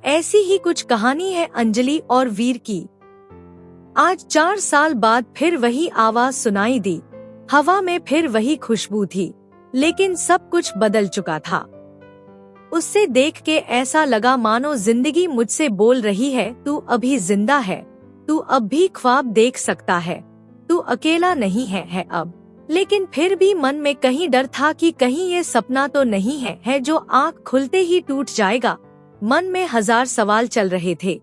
ऐसी ही कुछ कहानी है अंजलि और वीर की। आज 4 साल बाद फिर वही आवाज सुनाई दी। हवा में फिर वही खुशबू थी, लेकिन सब कुछ बदल चुका था। उससे देख के ऐसा लगा मानो जिंदगी मुझसे बोल रही है, तू अभी जिंदा है, तू अब भी ख्वाब देख सकता है, तू अकेला नहीं है अब। लेकिन फिर भी मन में कहीं डर था कि कहीं ये सपना तो नहीं है जो आँख खुलते ही टूट जाएगा। मन में 1000 सवाल चल रहे थे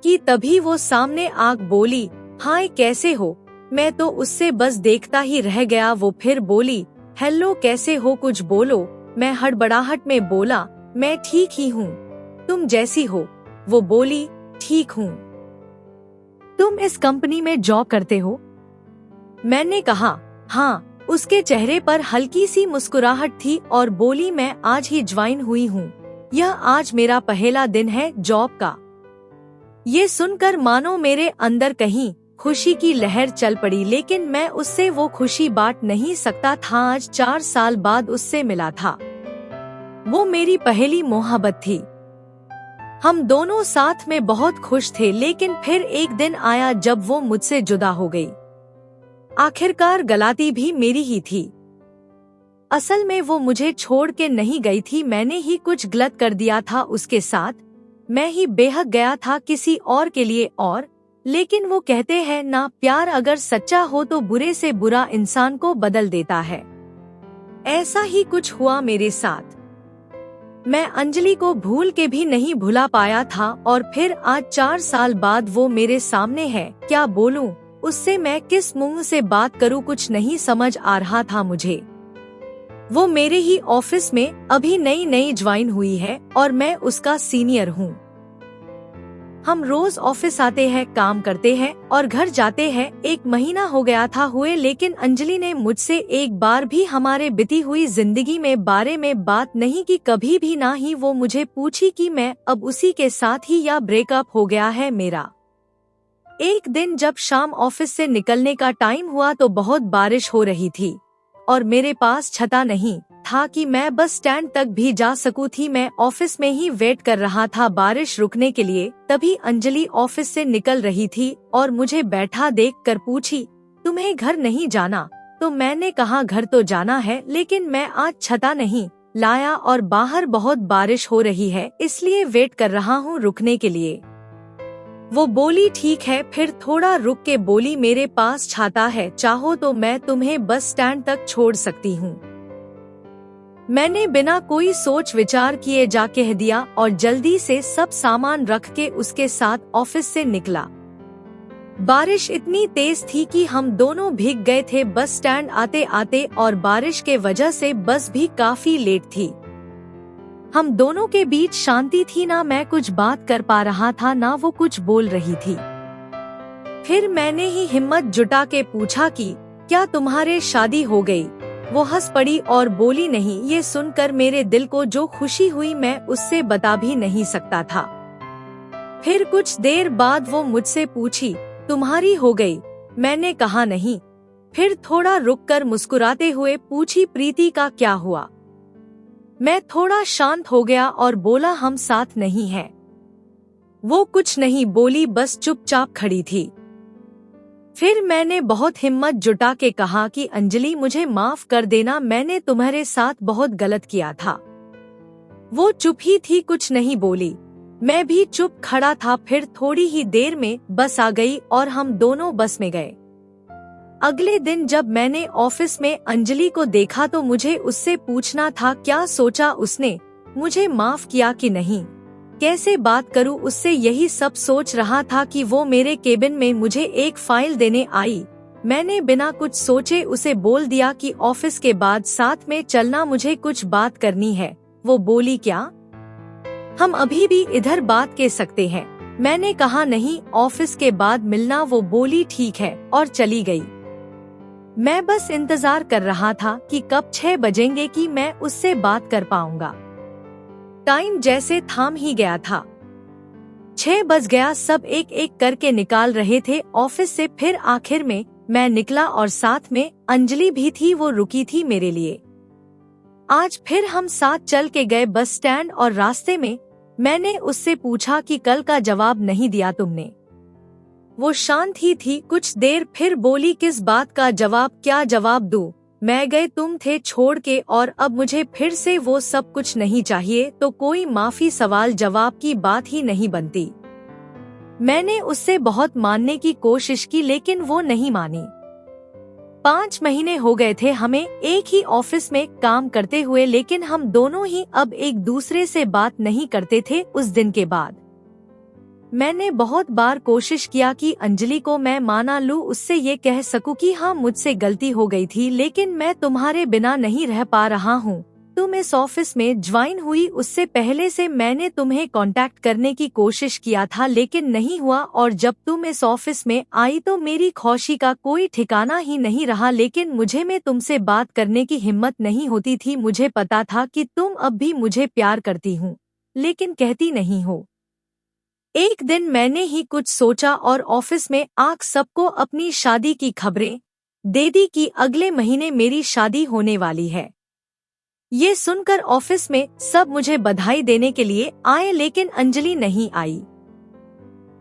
कि तभी वो सामने आँख बोली, हाय कैसे हो? मैं तो उससे बस देखता ही रह गया। वो फिर बोली, हेलो कैसे हो, कुछ बोलो। मैं हड़बड़ाहट में बोला, मैं ठीक ही हूँ, तुम जैसी हो। वो बोली, ठीक हूँ। तुम इस कंपनी में जॉब करते हो? मैंने कहा, हाँ। उसके चेहरे पर हल्की सी मुस्कुराहट थी और बोली, मैं आज ही ज्वाइन हुई हूँ। यह आज मेरा पहला दिन है जॉब का। ये सुनकर मानो मेरे अंदर कहीं खुशी की लहर चल पड़ी, लेकिन मैं उससे वो खुशी बांट नहीं सकता था। आज 4 साल बाद उससे मिला था। वो मेरी पहली मोहब्बत थी। हम दोनों साथ में बहुत खुश थे, लेकिन फिर एक दिन आया जब वो मुझसे जुदा हो गई। आखिरकार गलती भी मेरी ही थी। असल में वो मुझे छोड़ के नहीं गई थी, मैंने ही कुछ गलत कर दिया था उसके साथ। मैं ही बेहक गया था किसी और के लिए। और लेकिन वो कहते हैं ना, प्यार अगर सच्चा हो तो बुरे से बुरा इंसान को बदल देता है। ऐसा ही कुछ हुआ मेरे साथ। मैं अंजलि को भूल के भी नहीं भुला पाया था और फिर आज 4 साल बाद वो मेरे सामने है। क्या बोलूं उससे, मैं किस मुंह से बात करूं, कुछ नहीं समझ आ रहा था मुझे। वो मेरे ही ऑफिस में अभी नई ज्वाइन हुई है और मैं उसका सीनियर हूँ। हम रोज ऑफिस आते हैं, काम करते हैं और घर जाते हैं। 1 महीना हो गया था हुए, लेकिन अंजलि ने मुझसे एक बार भी हमारे बीती हुई जिंदगी में बारे में बात नहीं की, कभी भी ना ही वो मुझे पूछी कि मैं अब उसी के साथ ही या ब्रेकअप हो गया है मेरा। एक दिन जब शाम ऑफिस से निकलने का टाइम हुआ तो बहुत बारिश हो रही थी और मेरे पास छता नहीं था कि मैं बस स्टैंड तक भी जा सकूं थी। मैं ऑफिस में ही वेट कर रहा था बारिश रुकने के लिए। तभी अंजलि ऑफिस से निकल रही थी और मुझे बैठा देखकर पूछी, तुम्हें घर नहीं जाना? तो मैंने कहा, घर तो जाना है, लेकिन मैं आज छता नहीं लाया और बाहर बहुत बारिश हो रही है, इसलिए वेट कर रहा हूँ रुकने के लिए। वो बोली, ठीक है। फिर थोड़ा रुक के बोली, मेरे पास छाता है, चाहो तो मैं तुम्हें बस स्टैंड तक छोड़ सकती हूँ। मैंने बिना कोई सोच विचार किए जा कह दिया और जल्दी से सब सामान रख के उसके साथ ऑफिस से निकला। बारिश इतनी तेज थी कि हम दोनों भीग गए थे बस स्टैंड आते आते, और बारिश के वजह से बस भी काफी लेट थी। हम दोनों के बीच शांति थी, ना मैं कुछ बात कर पा रहा था ना वो कुछ बोल रही थी। फिर मैंने ही हिम्मत जुटा के पूछा कि क्या तुम्हारे शादी हो गई? वो हंस पड़ी और बोली, नहीं। ये सुनकर मेरे दिल को जो खुशी हुई मैं उससे बता भी नहीं सकता था। फिर कुछ देर बाद वो मुझसे पूछी, तुम्हारी हो गई? मैंने कहा, नहीं। फिर थोड़ा रुककर मुस्कुराते हुए पूछी, प्रीति का क्या हुआ? मैं थोड़ा शांत हो गया और बोला, हम साथ नहीं हैं। वो कुछ नहीं बोली, बस चुपचाप खड़ी थी। फिर मैंने बहुत हिम्मत जुटा के कहा कि अंजलि मुझे माफ कर देना, मैंने तुम्हारे साथ बहुत गलत किया था। वो चुप ही थी, कुछ नहीं बोली। मैं भी चुप खड़ा था। फिर थोड़ी ही देर में बस आ गई और हम दोनों बस में गए। अगले दिन जब मैंने ऑफिस में अंजलि को देखा तो मुझे उससे पूछना था क्या सोचा उसने, मुझे माफ किया कि नहीं, कैसे बात करूं उससे, यही सब सोच रहा था कि वो मेरे केबिन में मुझे एक फाइल देने आई। मैंने बिना कुछ सोचे उसे बोल दिया कि ऑफिस के बाद साथ में चलना, मुझे कुछ बात करनी है। वो बोली, क्या? हम अभी भी इधर बात कर सकते हैं। मैंने कहा, नहीं, ऑफिस के बाद मिलना। वो बोली, ठीक है, और चली गई। मैं बस इंतजार कर रहा था कि कब 6 बजेंगे कि मैं उससे बात कर पाऊंगा। टाइम जैसे थाम ही गया था। 6 बज गया, सब एक एक करके निकाल रहे थे ऑफिस से। फिर आखिर में मैं निकला और साथ में अंजलि भी थी, वो रुकी थी मेरे लिए। आज फिर हम साथ चल के गए बस स्टैंड और रास्ते में मैंने उससे पूछा कि कल का जवाब नहीं दिया तुमने। वो शांत ही थी कुछ देर, फिर बोली किस बात का जवाब, क्या जवाब दूं? मैं गए तुम थे छोड़ के और अब मुझे फिर से वो सब कुछ नहीं चाहिए, तो कोई माफी सवाल जवाब की बात ही नहीं बनती। मैंने उससे बहुत मानने की कोशिश की लेकिन वो नहीं मानी। 5 महीने हो गए थे हमें एक ही ऑफिस में काम करते हुए, लेकिन हम दोनों ही अब एक दूसरे से बात नहीं करते थे। उस दिन के बाद मैंने बहुत बार कोशिश किया कि अंजलि को मैं माना लूं, उससे ये कह सकूं कि हाँ मुझसे गलती हो गई थी, लेकिन मैं तुम्हारे बिना नहीं रह पा रहा हूँ। तुम इस ऑफिस में ज्वाइन हुई उससे पहले से मैंने तुम्हें कांटेक्ट करने की कोशिश किया था लेकिन नहीं हुआ, और जब तुम इस ऑफिस में आई तो मेरी खुशी का कोई ठिकाना ही नहीं रहा, लेकिन मुझे में तुमसे बात करने की हिम्मत नहीं होती थी। मुझे पता था कि तुम अब भी मुझे प्यार करती हूँ लेकिन कहती नहीं हो। एक दिन मैंने ही कुछ सोचा और ऑफिस में आग सबको अपनी शादी की खबरें दे दी कि अगले महीने मेरी शादी होने वाली है। ये सुनकर ऑफिस में सब मुझे बधाई देने के लिए आए लेकिन अंजलि नहीं आई।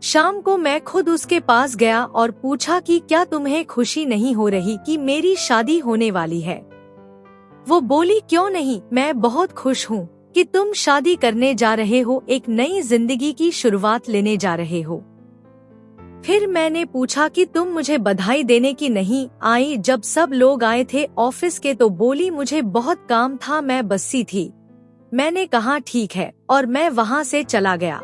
शाम को मैं खुद उसके पास गया और पूछा कि क्या तुम्हें खुशी नहीं हो रही कि मेरी शादी होने वाली है? वो बोली क्यों नहीं, मैं बहुत खुश हूँ कि तुम शादी करने जा रहे हो, एक नई जिंदगी की शुरुआत लेने जा रहे हो। फिर मैंने पूछा कि तुम मुझे बधाई देने की नहीं आई जब सब लोग आए थे ऑफिस के? तो बोली मुझे बहुत काम था, मैं बस्सी थी। मैंने कहा ठीक है और मैं वहाँ से चला गया।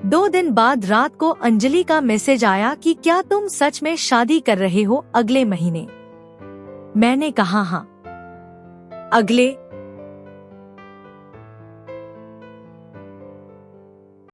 2 दिन बाद रात को अंजलि का मैसेज आया कि क्या तुम सच में शादी कर रहे हो अगले महीने? मैंने कहा हाँ। अगले